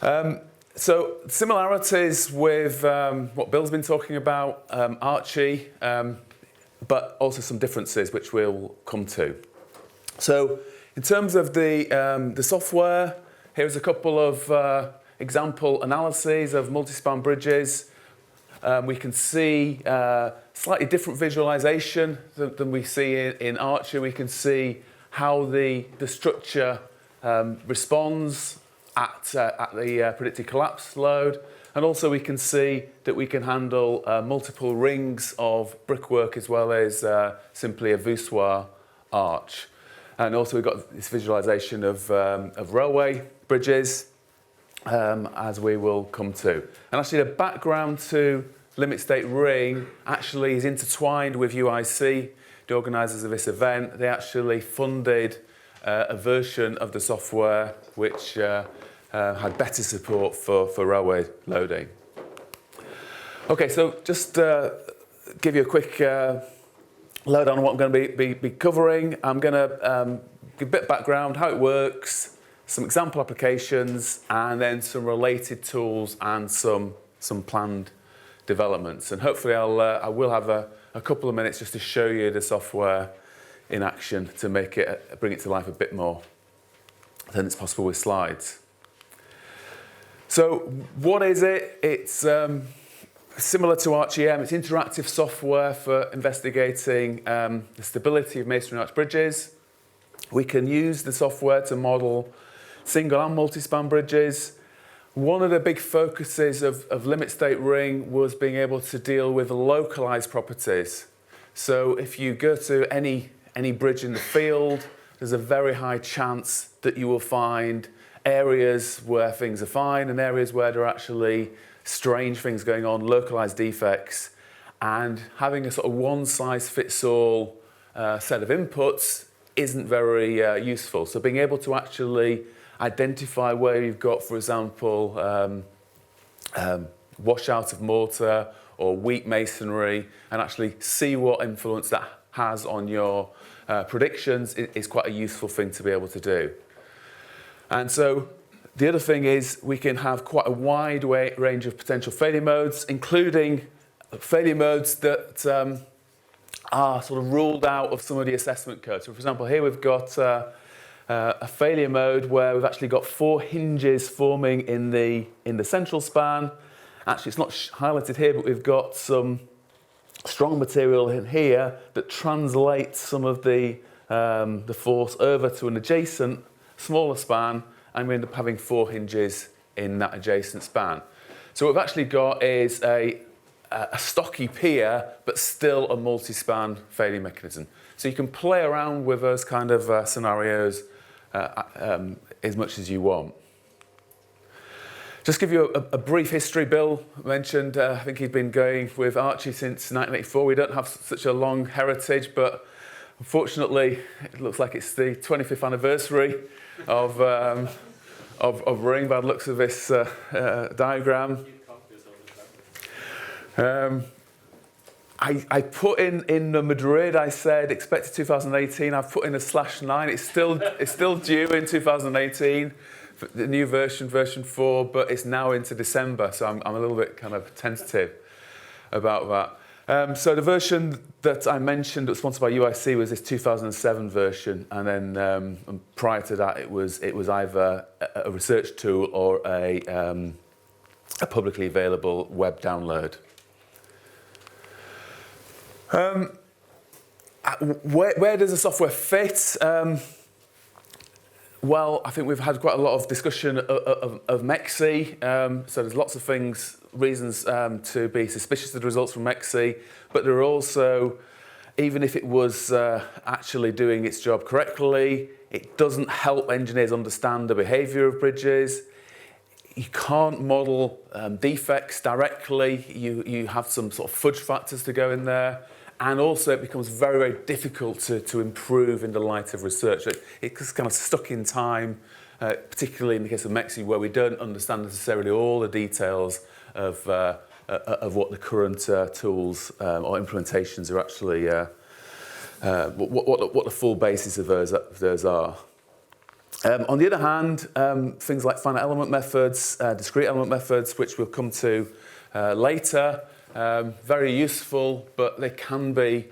So similarities with what Bill's been talking about, Archie, but also some differences which we'll come to. So in terms of the software, here's a couple of example analyses of multispan bridges. We can see slightly different visualization than we see in Archie. We can see how the structure responds at the predicted collapse load, and also we can see that we can handle multiple rings of brickwork as well as simply a voussoir arch. And also we've got this visualization of railway bridges, as we will come to. And actually the background to LimitState Ring actually is intertwined with UIC, the organisers of this event. They actually funded a version of the software which had better support for railway loading. Okay, so just give you a quick lowdown on what I'm going to be covering. I'm going to give a bit of background, how it works, some example applications, and then some related tools and some planned developments. And hopefully I will have a couple of minutes just to show you the software in action to bring it to life a bit more than it's possible with slides. So what is it? It's similar to ArchEM. It's interactive software for investigating the stability of masonry arch bridges. We can use the software to model single and multi-span bridges. One of the big focuses of LimitState Ring was being able to deal with localized properties. So if you go to any bridge in the field, there's a very high chance that you will find areas where things are fine and areas where there are actually strange things going on, localized defects. And having a sort of one-size-fits-all set of inputs isn't very useful. So being able to actually identify where you've got, for example, washout of mortar or weak masonry, and actually see what influence that has on your predictions is quite a useful thing to be able to do. And so the other thing is we can have quite a wide range of potential failure modes, including failure modes that are sort of ruled out of some of the assessment codes. So for example, here we've got a failure mode where we've actually got 4 hinges forming in the central span. Actually, it's not highlighted here, but we've got some strong material in here that translates some of the force over to an adjacent smaller span, and we end up having 4 hinges in that adjacent span. So what we've actually got is a stocky pier, but still a multi-span failure mechanism. So you can play around with those kind of scenarios as much as you want. Just give you a brief history. Bill mentioned, I think he's been going with Archie since 1984. We don't have such a long heritage, but unfortunately, it looks like it's the 25th anniversary of Ring, by the looks of this diagram. I put in the Madrid, I said expected 2018. I've put in a /9. It's still due in 2018. The new version 4, but it's now into December, so I'm a little bit kind of tentative about that. So the version that I mentioned that was sponsored by UIC was this 2007 version, and then prior to that it was either a research tool or a publicly available web download. Where does the software fit? Well, I think we've had quite a lot of discussion of MEXC, so there's lots of reasons to be suspicious of the results from MEXC, but there are also, even if it was actually doing its job correctly, it doesn't help engineers understand the behaviour of bridges. You can't model defects directly. You have some sort of fudge factors to go in there. And also it becomes very, very difficult to improve in the light of research. It's kind of stuck in time, particularly in the case of MEXC, where we don't understand necessarily all the details of what the current tools or implementations are actually, what the full basis of those are. On the other hand, things like finite element methods, discrete element methods, which we'll come to later, very useful, but they can be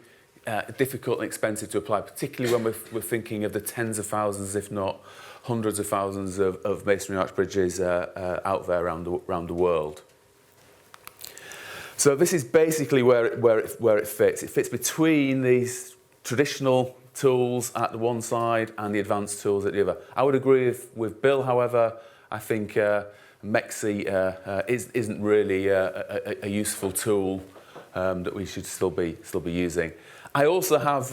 difficult and expensive to apply, particularly when we're thinking of the tens of thousands, if not hundreds of thousands of masonry arch bridges out there around the world. So this is basically where it fits. It fits between these traditional tools at the one side and the advanced tools at the other. I would agree with Bill, however. I think Mexi isn't really a useful tool that we should still be using. I also have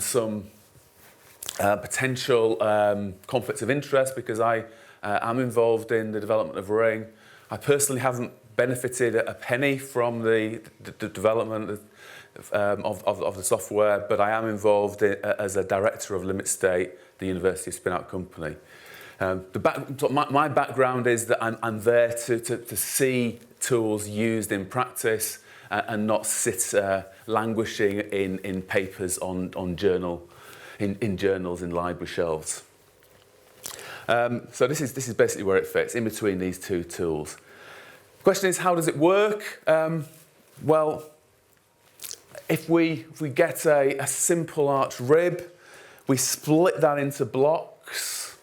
some potential conflicts of interest because I am involved in the development of Ring. I personally haven't benefited a penny from the development of the software, but I am involved as a director of LimitState, the university spin-out company. My background is that I'm there to see tools used in practice and not sit languishing in papers in journals in library shelves. So this is basically where it fits, in between these two tools. The question is, how does it work? Well, if we get a simple arch rib, we split that into blocks,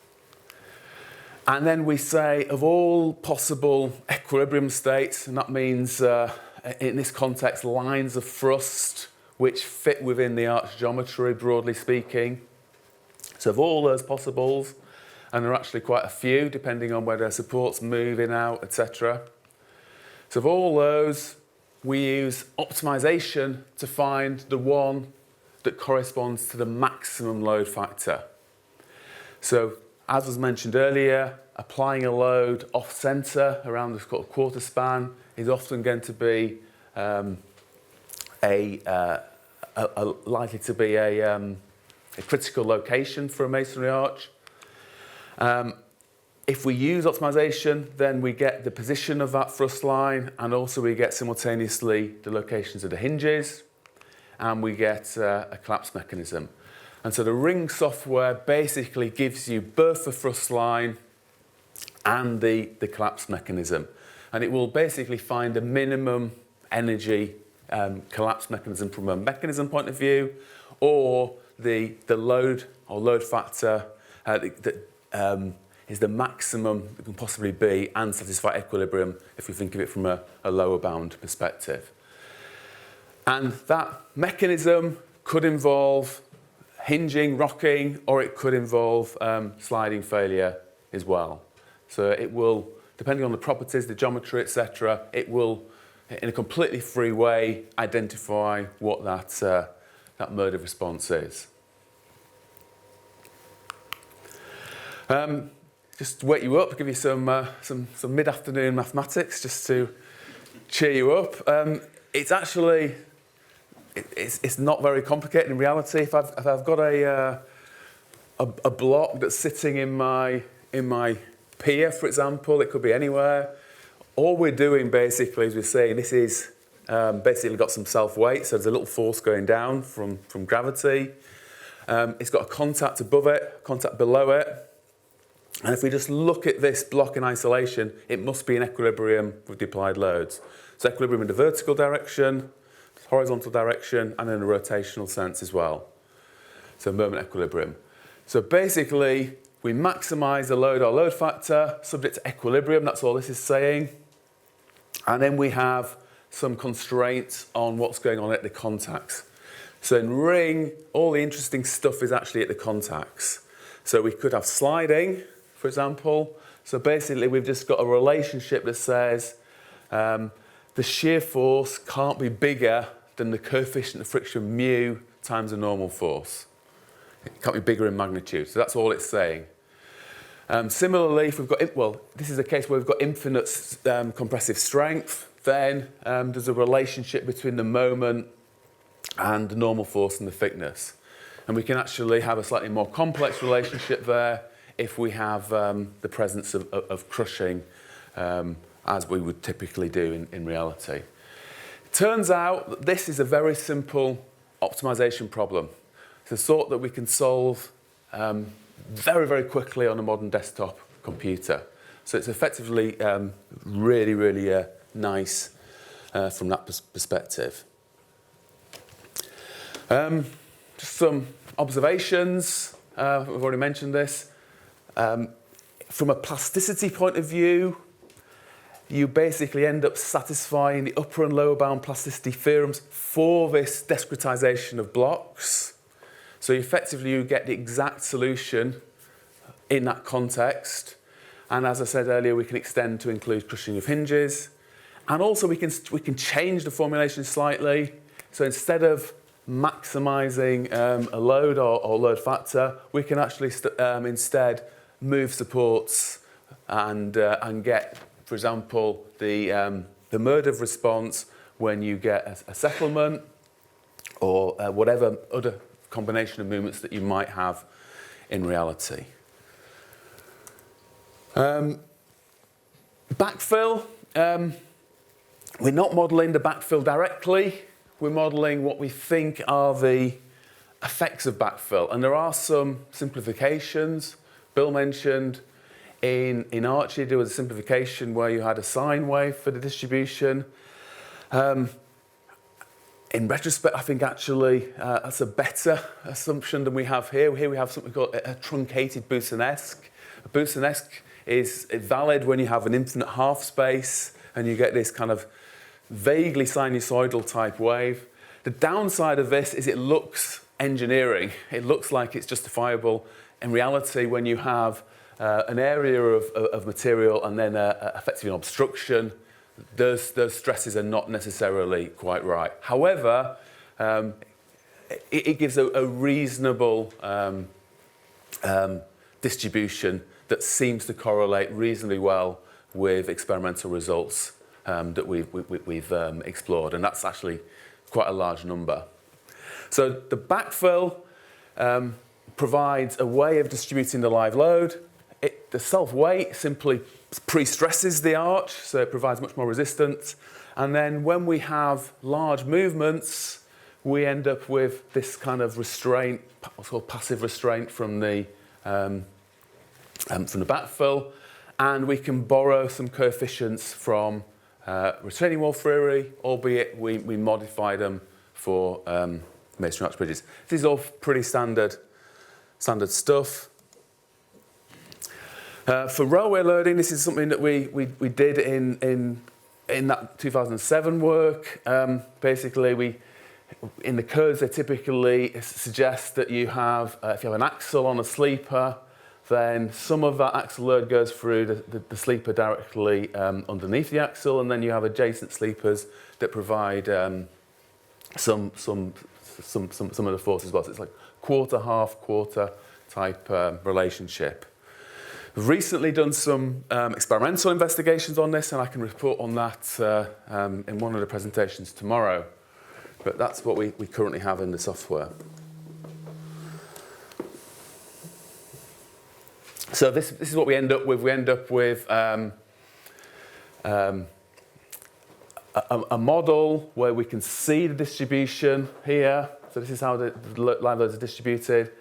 and then we say of all possible equilibrium states, and that means in this context lines of thrust which fit within the arch geometry, broadly speaking. So of all those possibles, and there are actually quite a few depending on whether supports move in, out, etc. So of all those, we use optimization to find the one that corresponds to the maximum load factor. So, as was mentioned earlier, applying a load off-center around the quarter span is often going to be likely to be a critical location for a masonry arch. If we use optimization, then we get the position of that thrust line, and also we get simultaneously the locations of the hinges, and we get a collapse mechanism. And so the Ring software basically gives you both the thrust line and the collapse mechanism. And it will basically find a minimum energy collapse mechanism from a mechanism point of view, or the load or load factor that is the maximum it can possibly be and satisfy equilibrium if we think of it from a lower bound perspective. And that mechanism could involve hinging, rocking, or it could involve sliding failure as well. So it will, depending on the properties, the geometry, etc., it will, in a completely free way, identify what that mode of response is. Just to wake you up, give you some mid-afternoon mathematics just to cheer you up. It's actually it's not very complicated in reality. If I've got a block that's sitting in my pier, for example, it could be anywhere. All we're doing basically is we're saying this is basically got some self-weight, so there's a little force going down from gravity. It's got a contact above it, contact below it. And if we just look at this block in isolation, it must be in equilibrium with the applied loads. So equilibrium in the vertical direction, horizontal direction, and in a rotational sense as well. So moment equilibrium. So basically, we maximise the load or load factor subject to equilibrium, that's all this is saying. And then we have some constraints on what's going on at the contacts. So in Ring, all the interesting stuff is actually at the contacts. So we could have sliding, for example. So basically, we've just got a relationship that says the shear force can't be bigger than the coefficient of friction mu times the normal force. It can't be bigger in magnitude. So that's all it's saying. Similarly, if we've got, well, this is a case where we've got infinite compressive strength, then there's a relationship between the moment and the normal force and the thickness. And we can actually have a slightly more complex relationship there if we have the presence of crushing, as we would typically do in reality. It turns out that this is a very simple optimization problem. It's a sort that we can solve very, very quickly on a modern desktop computer. So it's effectively really, really nice from that perspective. Just some observations. We've already mentioned this. From a plasticity point of view, you basically end up satisfying the upper and lower bound plasticity theorems for this discretization of blocks. So effectively you get the exact solution in that context. And as I said earlier, we can extend to include crushing of hinges. And also we can change the formulation slightly. So instead of maximizing a load or load factor, we can actually instead move supports and get, for example, the mode of response when you get a settlement or whatever other combination of movements that you might have in reality. Backfill, we're not modelling the backfill directly. We're modelling what we think are the effects of backfill. And there are some simplifications. Bill mentioned in Archie there was a simplification where you had a sine wave for the distribution. In retrospect, I think actually that's a better assumption than we have here. Here we have something called a truncated Boussinesque. A Boussinesque is valid when you have an infinite half space and you get this kind of vaguely sinusoidal type wave. The downside of this is it looks engineering. It looks like it's justifiable. In reality, when you have an area of material and then effectively an obstruction, those stresses are not necessarily quite right. However, it gives a reasonable distribution that seems to correlate reasonably well with experimental results that we've explored, and that's actually quite a large number. So the backfill provides a way of distributing the live load. The self-weight simply pre-stresses the arch, so it provides much more resistance. And then when we have large movements, we end up with this kind of restraint, what's called passive restraint from the backfill, and we can borrow some coefficients from retaining wall theory, albeit we modify them for masonry arch bridges. This is all pretty standard stuff. For railway loading, this is something that we did in that 2007 work. Basically, in the codes, they typically suggest that you have, if you have an axle on a sleeper, then some of that axle load goes through the sleeper directly underneath the axle, and then you have adjacent sleepers that provide some of the force as well. So it's like quarter, half, quarter type relationship. We've recently done some experimental investigations on this, and I can report on that in one of the presentations tomorrow. But that's what we currently have in the software. So this is what we end up with. We end up with a model where we can see the distribution here. So this is how the live loads are distributed.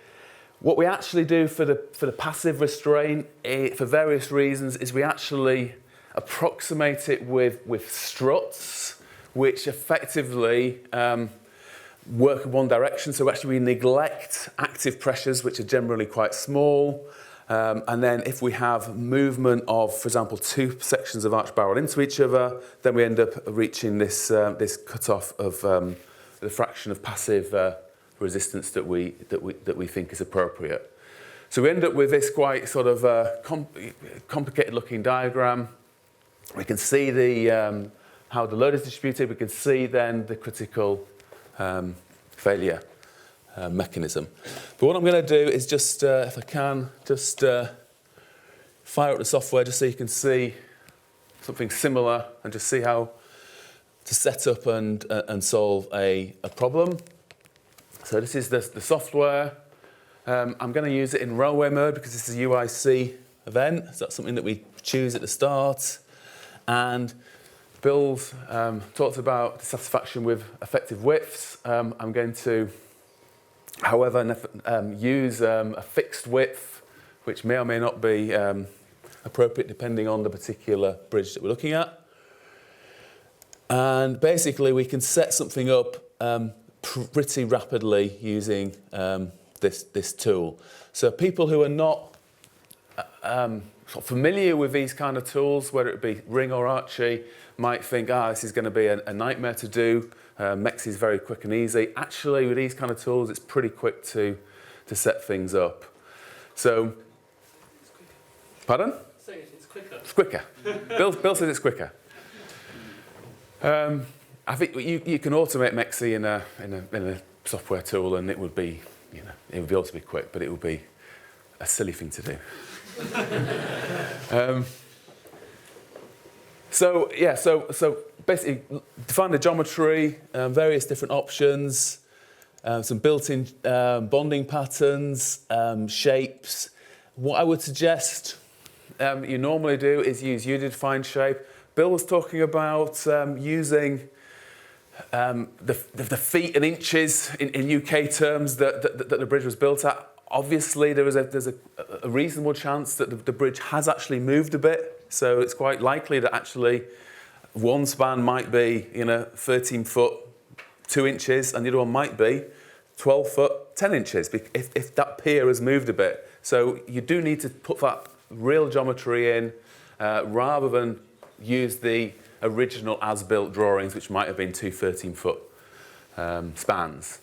What we actually do for the passive restraint, for various reasons, is we actually approximate it with struts, which effectively work in one direction. So actually we neglect active pressures, which are generally quite small. And then if we have movement of, for example, two sections of arch barrel into each other, then we end up reaching this cutoff of the fraction of passive resistance that we think is appropriate. So we end up with this quite sort of complicated looking diagram. We can see how the load is distributed. We can see then the critical failure mechanism. But what I'm going to do is just, if I can, just fire up the software just so you can see something similar and just see how to set up and solve a problem. So this is the software. I'm going to use it in railway mode because this is a UIC event. So that's something that we choose at the start. And Bill's talked about dissatisfaction with effective widths. I'm going to, however, use a fixed width which may or may not be appropriate depending on the particular bridge that we're looking at. And basically we can set something up pretty rapidly using this tool. So people who are not sort of familiar with these kind of tools, whether it be Ring or Archie, might think, this is going to be a nightmare to do. Mex is very quick and easy. Actually, with these kind of tools, it's pretty quick to set things up. So, pardon? It's quicker. It's quicker. Bill says it's quicker. I think you can automate Mexi in a software tool, and it would be, it would be able to be quick, but it would be a silly thing to do. So basically, define the geometry, various different options, some built-in bonding patterns, shapes. What I would suggest you normally do is use user-defined shape. Bill was talking about using the feet and inches in UK terms that the bridge was built at. Obviously, there's a reasonable chance that the bridge has actually moved a bit. So it's quite likely that actually one span might be 13 foot 2 inches, and the other one might be 12 foot 10 inches if that pier has moved a bit. So you do need to put that real geometry in rather than use the original as-built drawings, which might have been two 13-foot spans.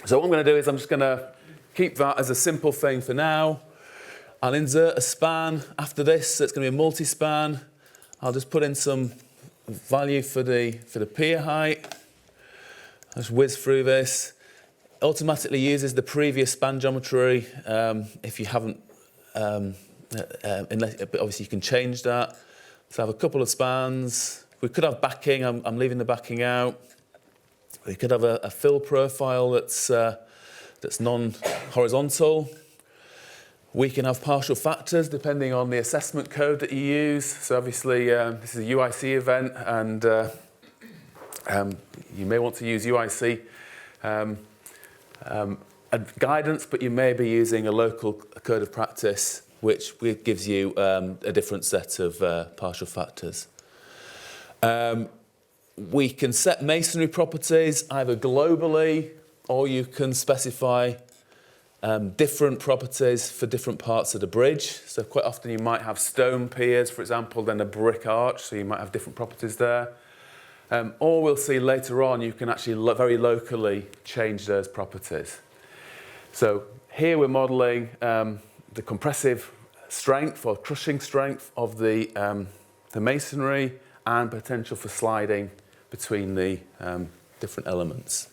So what I'm going to do is I'm just going to keep that as a simple thing for now. I'll insert a span after this, so it's going to be a multi-span. I'll just put in some value for the pier height. I'll just whiz through this. Automatically uses the previous span geometry if you haven't, unless, but obviously you can change that. So I have a couple of spans. We could have backing, I'm leaving the backing out. We could have a fill profile that's non-horizontal. We can have partial factors depending on the assessment code that you use. So obviously this is a UIC event, and you may want to use UIC guidance, but you may be using a local code of practice which gives you a different set of partial factors. We can set masonry properties either globally, or you can specify different properties for different parts of the bridge. So quite often you might have stone piers, for example, then a brick arch, so you might have different properties there. Or we'll see later on you can actually very locally change those properties. So here we're modelling the compressive strength or crushing strength of the masonry and potential for sliding between the different elements.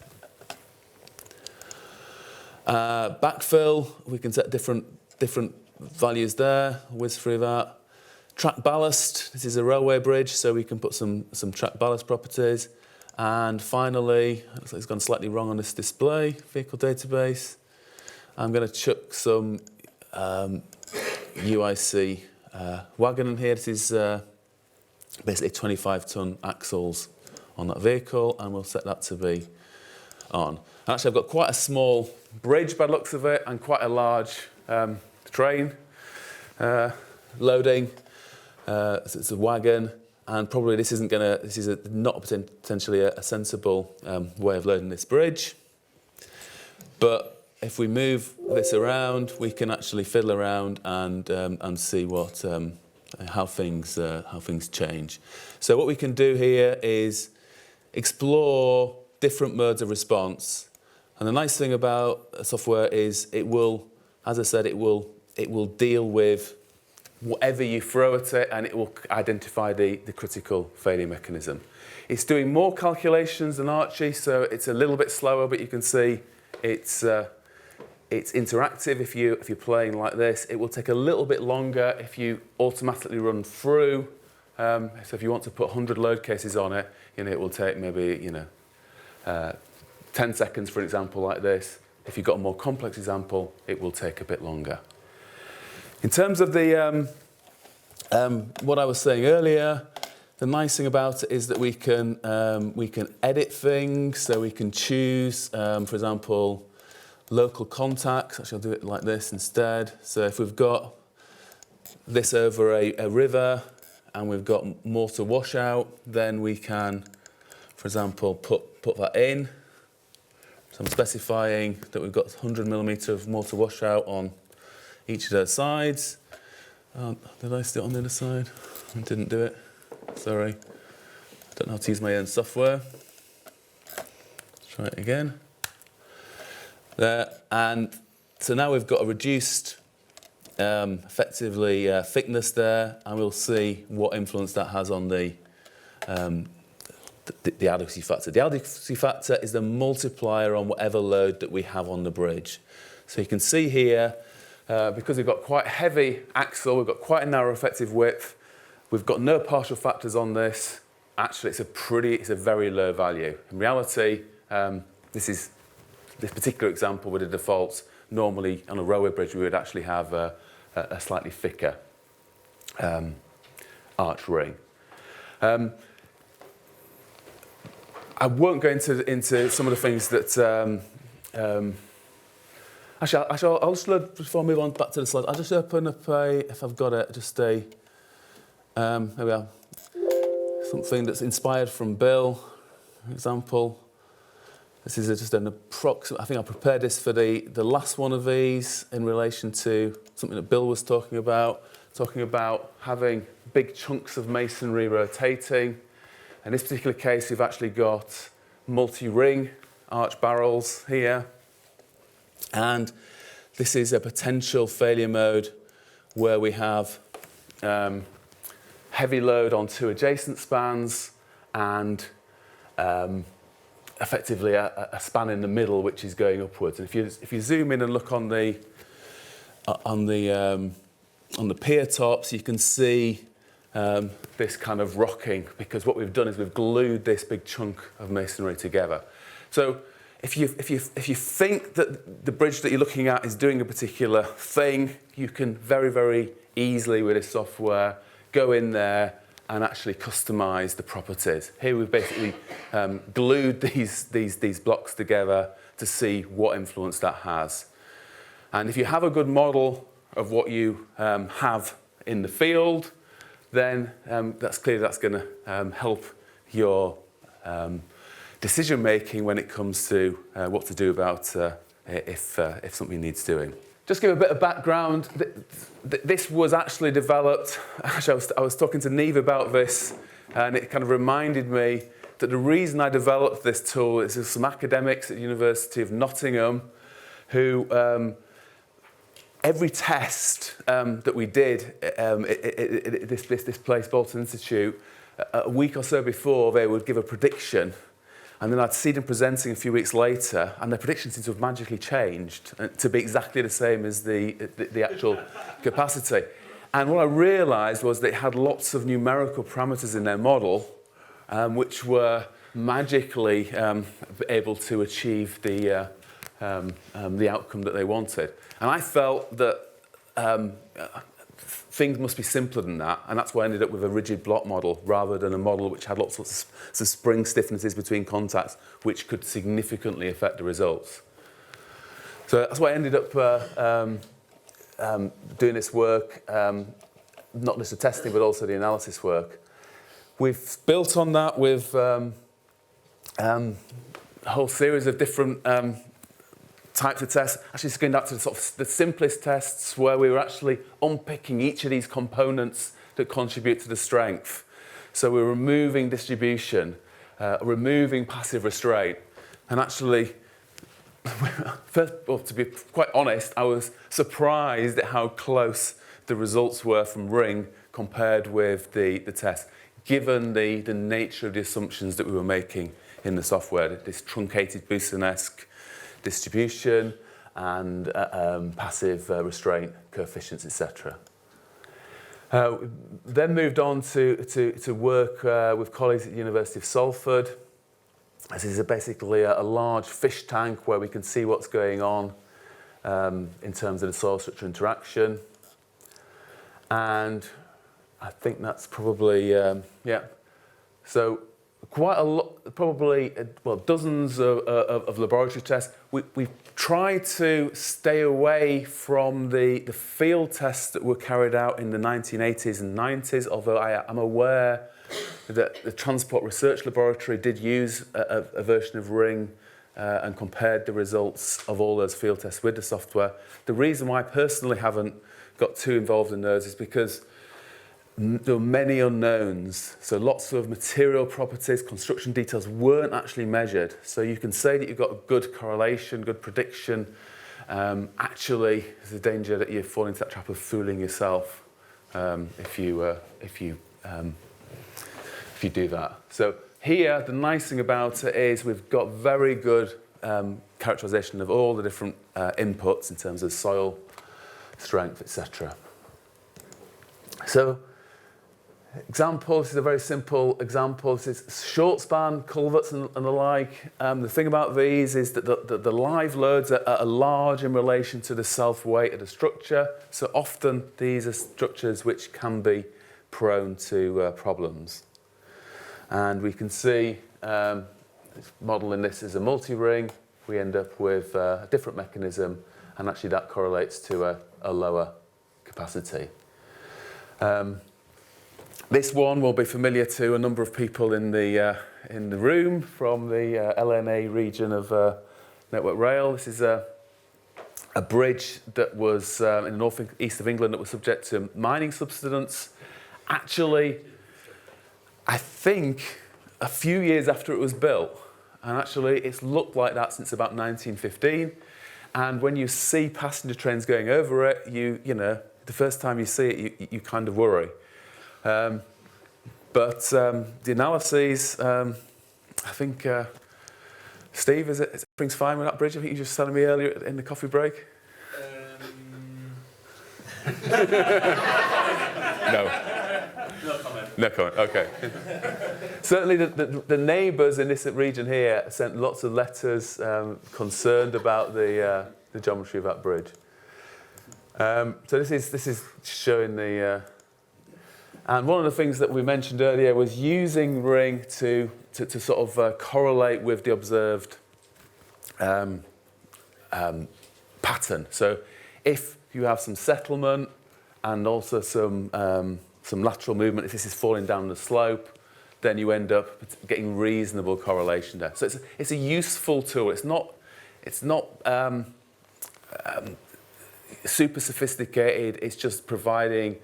Backfill, we can set different values there, whiz through that. Track ballast, this is a railway bridge, so we can put some track ballast properties. And finally, looks like it's gone slightly wrong on this display, vehicle database. I'm going to chuck some UIC wagon in here. This is basically 25-ton axles on that vehicle, and we'll set that to be on. And actually, I've got quite a small bridge by the looks of it, and quite a large train loading. So it's a wagon, and probably this is not potentially a sensible way of loading this bridge. But if we move this around, we can actually fiddle around and see what how things change. So what we can do here is explore different modes of response. And the nice thing about software is it will, as I said, it will deal with whatever you throw at it, and it will identify the critical failure mechanism. It's doing more calculations than Archie, so it's a little bit slower, but you can see it's interactive if you're playing like this. It will take a little bit longer if you automatically run through. So if you want to put 100 load cases on it, it will take maybe 10 seconds for an example like this. If you've got a more complex example, it will take a bit longer. In terms of the what I was saying earlier, the nice thing about it is that we can edit things. So we can choose, for example, local contacts. Actually, I'll do it like this instead. So if we've got this over a river and we've got mortar washout, then we can, for example, put that in. So I'm specifying that we've got 100mm of mortar washout on each of those sides. Did I stick it on the other side? I didn't do it. Sorry. I don't know how to use my own software. Let's try it again. There. And so now we've got a reduced, effectively, thickness there, and we'll see what influence that has on the adequacy factor. The adequacy factor is the multiplier on whatever load that we have on the bridge. So you can see here, because we've got quite a heavy axle, we've got quite a narrow effective width, we've got no partial factors on this. Actually, it's a very low value. In reality, this particular example with the defaults, normally on a railway bridge we would actually have a slightly thicker arch ring. I won't go into some of the things that. Actually, I'll just load, before I move on back to the slide. I'll just open up if I've got it, just a. There we are. Something that's inspired from Bill, for example. This is just an approximate. I think I prepared this for the last one of these in relation to something that Bill was talking about having big chunks of masonry rotating. In this particular case, we've actually got multi-ring arch barrels here. And this is a potential failure mode where we have heavy load on two adjacent spans and effectively a span in the middle which is going upwards. And if you zoom in and look on the pier tops, you can see this kind of rocking, because what we've done is we've glued this big chunk of masonry together. So if you think that the bridge that you're looking at is doing a particular thing, you can very, very easily with this software go in there and actually customize the properties. Here we've basically glued these blocks together to see what influence that has. And if you have a good model of what you have in the field, then that's clear that's going to help your decision making when it comes to what to do about if something needs doing. Just give a bit of background. This was actually developed. Actually, I was talking to Neve about this, and it kind of reminded me that the reason I developed this tool is there's some academics at the University of Nottingham who every test that we did at this place, Bolton Institute, a week or so before, they would give a prediction. And then I'd see them presenting a few weeks later, and their predictions seemed to have magically changed to be exactly the same as the actual capacity. And what I realised was they had lots of numerical parameters in their model, which were magically able to achieve the outcome that they wanted. And I felt that things must be simpler than that, and that's why I ended up with a rigid block model rather than a model which had lots of spring stiffnesses between contacts, which could significantly affect the results. So that's why I ended up doing this work, not just the testing but also the analysis work. We've built on that with a whole series of different types of tests. Actually, just going back to the simplest tests where we were actually unpicking each of these components that contribute to the strength. So we're removing distribution, removing passive restraint, and actually, to be quite honest, I was surprised at how close the results were from Ring compared with the test, given the nature of the assumptions that we were making in the software, this truncated Boson-esque distribution and passive restraint coefficients, etc. Then moved on to work with colleagues at the University of Salford. This is basically a large fish tank where we can see what's going on in terms of the soil structure interaction. And I think that's probably, yeah. So quite a lot, probably, well, dozens of laboratory tests. We've tried to stay away from the field tests that were carried out in the 1980s and 90s, although I'm aware that the Transport Research Laboratory did use a version of Ring and compared the results of all those field tests with the software. The reason why I personally haven't got too involved in those is because there were many unknowns. So lots of material properties, construction details weren't actually measured. So you can say that you've got a good correlation, good prediction. Actually, there's a danger that you fall into that trap of fooling yourself if you do that. So here, the nice thing about it is we've got very good characterization of all the different inputs in terms of soil strength, etc. So, example, this is a very simple example. This is short span culverts and the like. The thing about these is that the live loads are large in relation to the self-weight of the structure. So often these are structures which can be prone to problems. And we can see, modelling this as a multi-ring, we end up with a different mechanism, and actually that correlates to a lower capacity. This one will be familiar to a number of people in the room from the LNA region of Network Rail. This is a bridge that was in the north east of England that was subject to mining subsidence. Actually, I think a few years after it was built, and actually it's looked like that since about 1915. And when you see passenger trains going over it, you know, the first time you see it, you kind of worry. But the analyses, I think, Steve, is everything's fine with that bridge? I think you were just telling me earlier in the coffee break. No. No comment. No comment, okay. Certainly the neighbours in this region here sent lots of letters concerned about the geometry of that bridge. So this is showing the... and one of the things that we mentioned earlier was using Ring to sort of correlate with the observed pattern. So if you have some settlement and also some lateral movement, if this is falling down the slope, then you end up getting reasonable correlation there. So it's a useful tool. It's not super sophisticated. It's just providing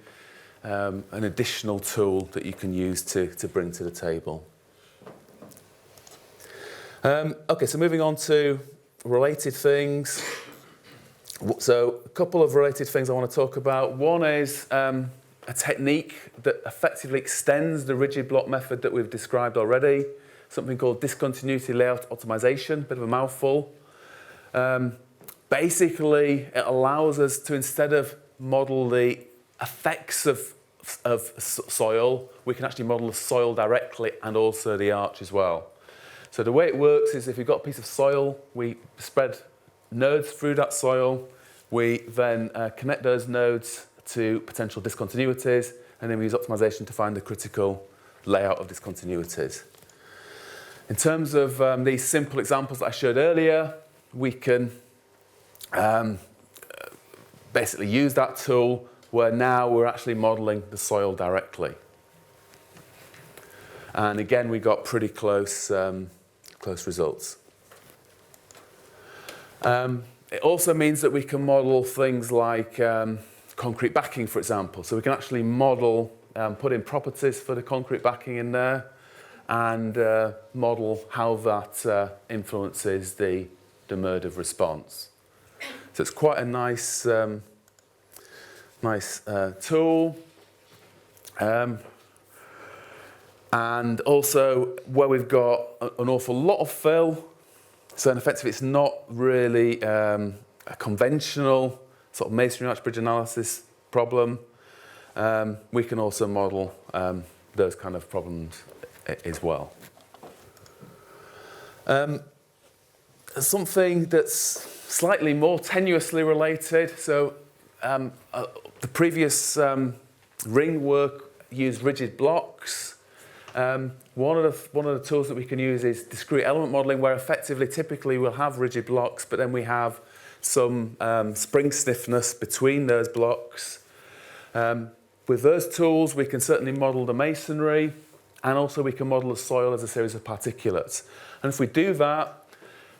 an additional tool that you can use to bring to the table. Okay, so moving on to related things. So a couple of related things I want to talk about. One is a technique that effectively extends the rigid block method that we've described already, something called discontinuity layout optimization, bit of a mouthful. Basically, it allows us to, instead of model the effects of soil, we can actually model the soil directly and also the arch as well. So the way it works is if you've got a piece of soil, we spread nodes through that soil, we then connect those nodes to potential discontinuities, and then we use optimization to find the critical layout of discontinuities. In terms of these simple examples that I showed earlier, we can basically use that tool where now we're actually modeling the soil directly. And again, we got pretty close results. It also means that we can model things like concrete backing, for example. So we can actually model, put in properties for the concrete backing in there, and model how that influences the murder response. So it's quite a nice tool. And also where we've got an awful lot of fill, so in effect it's not really a conventional sort of masonry arch bridge analysis problem, we can also model those kind of problems as well. Something that's slightly more tenuously related, so the previous ring work used rigid blocks, One of the tools that we can use is discrete element modelling, where effectively, typically, we'll have rigid blocks, but then we have some spring stiffness between those blocks. With those tools, we can certainly model the masonry, and also we can model the soil as a series of particulates. And if we do that,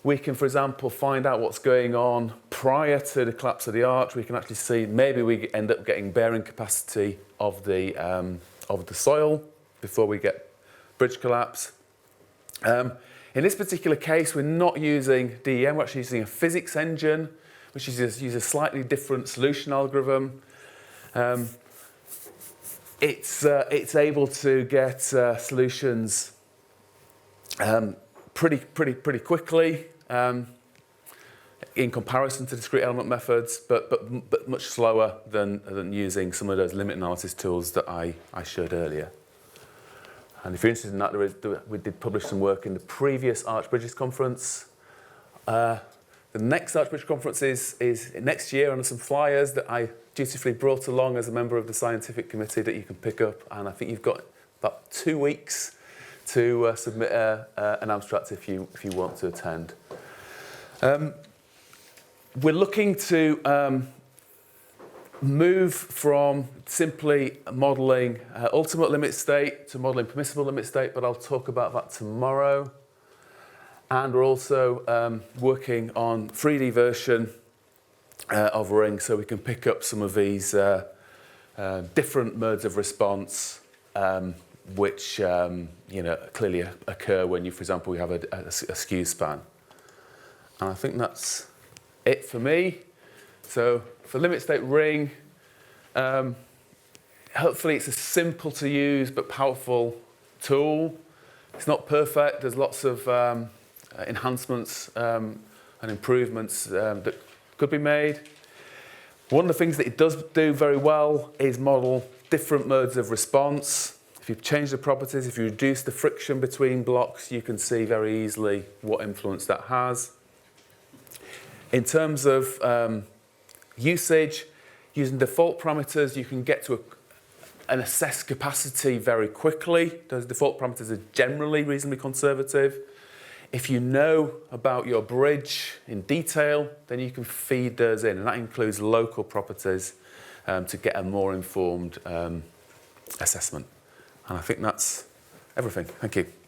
we can, for example, find out what's going on prior to the collapse of the arch. We can actually see maybe we end up getting bearing capacity of the soil before we get bridge collapse. In this particular case, we're not using DEM, we're actually using a physics engine, which uses a slightly different solution algorithm. It's able to get solutions pretty quickly in comparison to discrete element methods, but much slower than using some of those limit analysis tools that I showed earlier. And if you're interested in that, we did publish some work in the previous Arch Bridges conference. The next Arch Bridge conference is next year, and there's some flyers that I dutifully brought along as a member of the scientific committee that you can pick up. And I think you've got about 2 weeks to submit an abstract if you want to attend. We're looking to move from simply modelling ultimate limit state to modelling permissible limit state, but I'll talk about that tomorrow. And we're also working on 3D version of Ring, so we can pick up some of these different modes of response, which clearly occur when you, for example, we have a skew span. And I think that's it for me. So for LimitState Ring, hopefully it's a simple to use but powerful tool. It's not perfect. There's lots of enhancements and improvements that could be made. One of the things that it does do very well is model different modes of response. If you change the properties, if you reduce the friction between blocks, you can see very easily what influence that has. In terms of usage, using default parameters, you can get to an assessed capacity very quickly. Those default parameters are generally reasonably conservative. If you know about your bridge in detail, then you can feed those in, and that includes local properties to get a more informed assessment. And I think that's everything. Thank you.